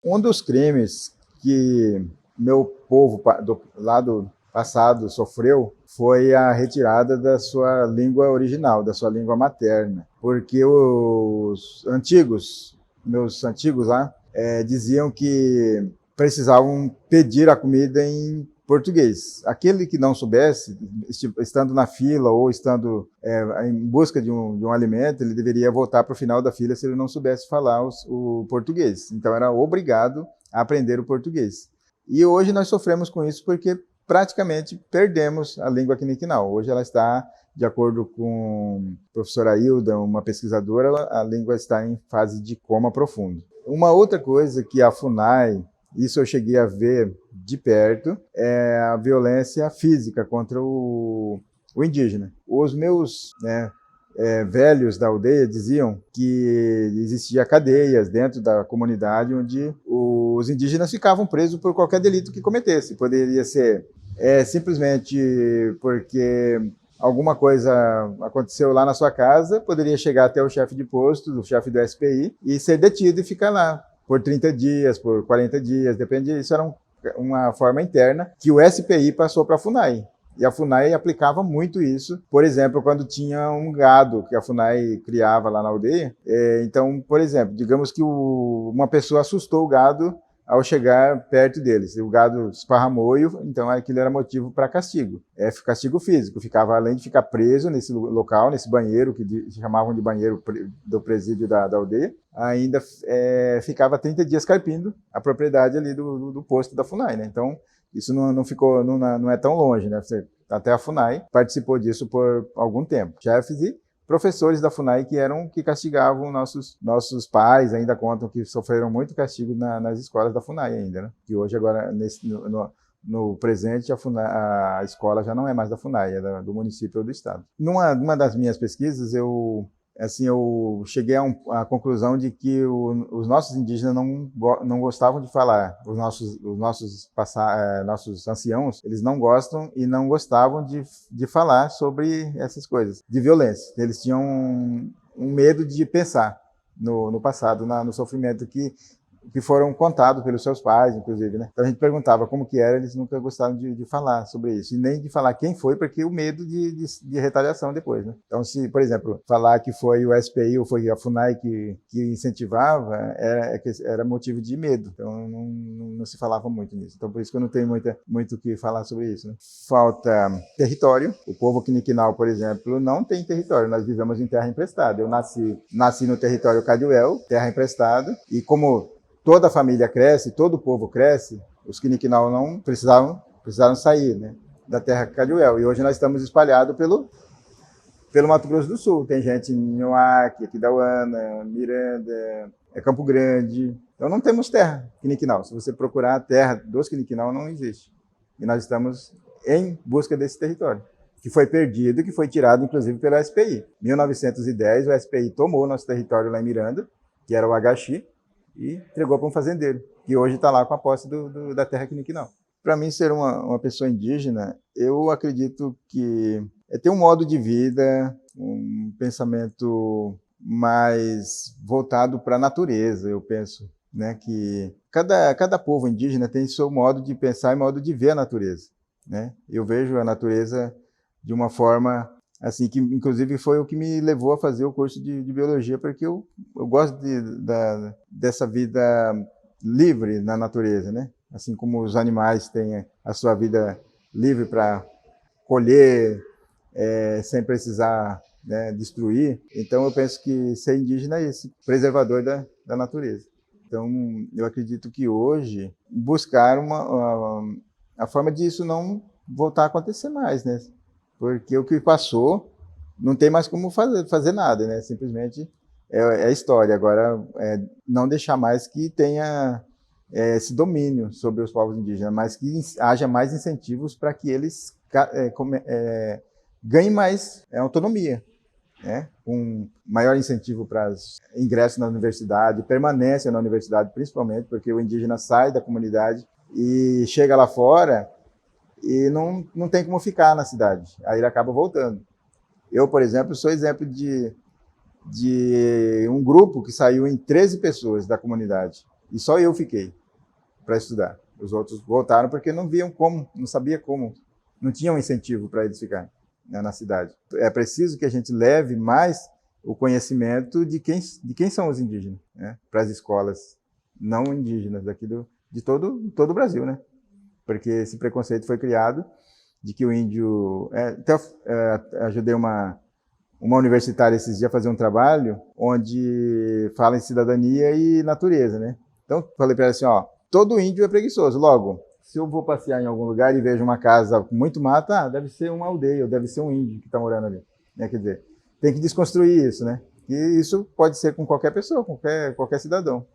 Um dos crimes que meu povo do lado passado sofreu foi a retirada da sua língua original, da sua língua materna, porque os antigos, meus antigos lá, diziam que precisavam pedir a comida em português. Aquele que não soubesse, estando na fila ou estando em busca de um alimento, ele deveria voltar para o final da fila se ele não soubesse falar o português. Então era obrigado a aprender o português. E hoje nós sofremos com isso porque praticamente perdemos a língua quiniquinal. Hoje ela está, de acordo com a professora Hilda, uma pesquisadora, a língua está em fase de coma profundo. Uma outra coisa que a FUNAI, isso eu cheguei a ver de perto, é a violência física contra o indígena. Os meus velhos da aldeia diziam que existia cadeias dentro da comunidade onde os indígenas ficavam presos por qualquer delito que cometesse. Poderia ser simplesmente porque alguma coisa aconteceu lá na sua casa, poderia chegar até o chefe de posto, o chefe do SPI, e ser detido e ficar lá por 30 dias, por 40 dias, depende, isso era uma forma interna que o SPI passou para a FUNAI. E a FUNAI aplicava muito isso, por exemplo, quando tinha um gado que a FUNAI criava lá na aldeia. Então, por exemplo, digamos que uma pessoa assustou o gado ao chegar perto deles. O gado esparramou, então aquilo era motivo para castigo. Castigo físico, ficava, além de ficar preso nesse local, nesse banheiro, que chamavam de banheiro do presídio da aldeia, ainda ficava 30 dias carpindo a propriedade ali do posto da FUNAI, né? Então, isso não é tão longe, né? Até a FUNAI participou disso por algum tempo. Chefes e professores da FUNAI que castigavam nossos pais, ainda contam que sofreram muito castigo nas escolas da FUNAI ainda, né? Que hoje agora, no presente, a escola já não é mais da FUNAI, é do município ou do estado. Numa das minhas pesquisas, eu cheguei à conclusão de que os nossos indígenas não gostavam de falar. Os nossos anciãos, eles não gostam e não gostavam de falar sobre essas coisas, de violência. Eles tinham um medo de pensar no passado, no sofrimento que foram contados pelos seus pais, inclusive, né? Então a gente perguntava como que era, eles nunca gostaram de falar sobre isso, e nem de falar quem foi, porque o medo de retaliação depois, né? Então, se, por exemplo, falar que foi o SPI ou foi a FUNAI que incentivava, era motivo de medo, então não se falava muito nisso. Então, por isso que eu não tenho muito o que falar sobre isso, né? Falta território. O povo quiniquinal, por exemplo, não tem território, nós vivemos em terra emprestada. Eu nasci no território Caduel, terra emprestada, e como toda a família cresce, todo o povo cresce, os quiniquinal não precisaram sair, né, da terra Caduel. E hoje nós estamos espalhados pelo Mato Grosso do Sul. Tem gente em Nhoaque, Aquidauana, Miranda, Campo Grande. Então não temos terra quiniquinal. Se você procurar a terra dos quiniquinal, não existe. E nós estamos em busca desse território, que foi perdido, que foi tirado, inclusive, pela SPI. Em 1910, o SPI tomou nosso território lá em Miranda, que era o Agaxi, e entregou para um fazendeiro, que hoje está lá com a posse da terra quiniquinal. Para mim, ser uma pessoa indígena, eu acredito que ter um modo de vida, um pensamento mais voltado para a natureza, eu penso, né? Que cada povo indígena tem seu modo de pensar e modo de ver a natureza, né? Eu vejo a natureza de uma forma assim, que inclusive foi o que me levou a fazer o curso de biologia, porque eu gosto dessa vida livre na natureza, né? Assim como os animais têm a sua vida livre para colher, sem precisar, né, destruir. Então eu penso que ser indígena é esse preservador da natureza. Então eu acredito que hoje buscar a forma disso não voltar a acontecer mais, né? Porque o que passou não tem mais como fazer nada, né? Simplesmente é história. Agora, não deixar mais que tenha esse domínio sobre os povos indígenas, mas que haja mais incentivos para que eles ganhem mais autonomia, né? Com maior incentivo para ingresso na universidade, permanência na universidade, principalmente, porque o indígena sai da comunidade e chega lá fora e não tem como ficar na cidade. Aí ele acaba voltando. Eu, por exemplo, sou exemplo de um grupo que saiu em 13 pessoas da comunidade. E só eu fiquei para estudar. Os outros voltaram porque não viam como, não sabia como, não tinha um incentivo para eles ficarem, né, na cidade. É preciso que a gente leve mais o conhecimento de quem são os indígenas, né, para as escolas não indígenas daqui de todo o Brasil, né? Porque esse preconceito foi criado de que o índio... ajudei uma universitária esses dias a fazer um trabalho onde fala em cidadania e natureza, né? Então, falei para ela assim, ó, todo índio é preguiçoso. Logo, se eu vou passear em algum lugar e vejo uma casa com muito mato, deve ser uma aldeia, ou deve ser um índio que está morando ali. Né? Quer dizer, tem que desconstruir isso, né? E isso pode ser com qualquer pessoa, qualquer cidadão.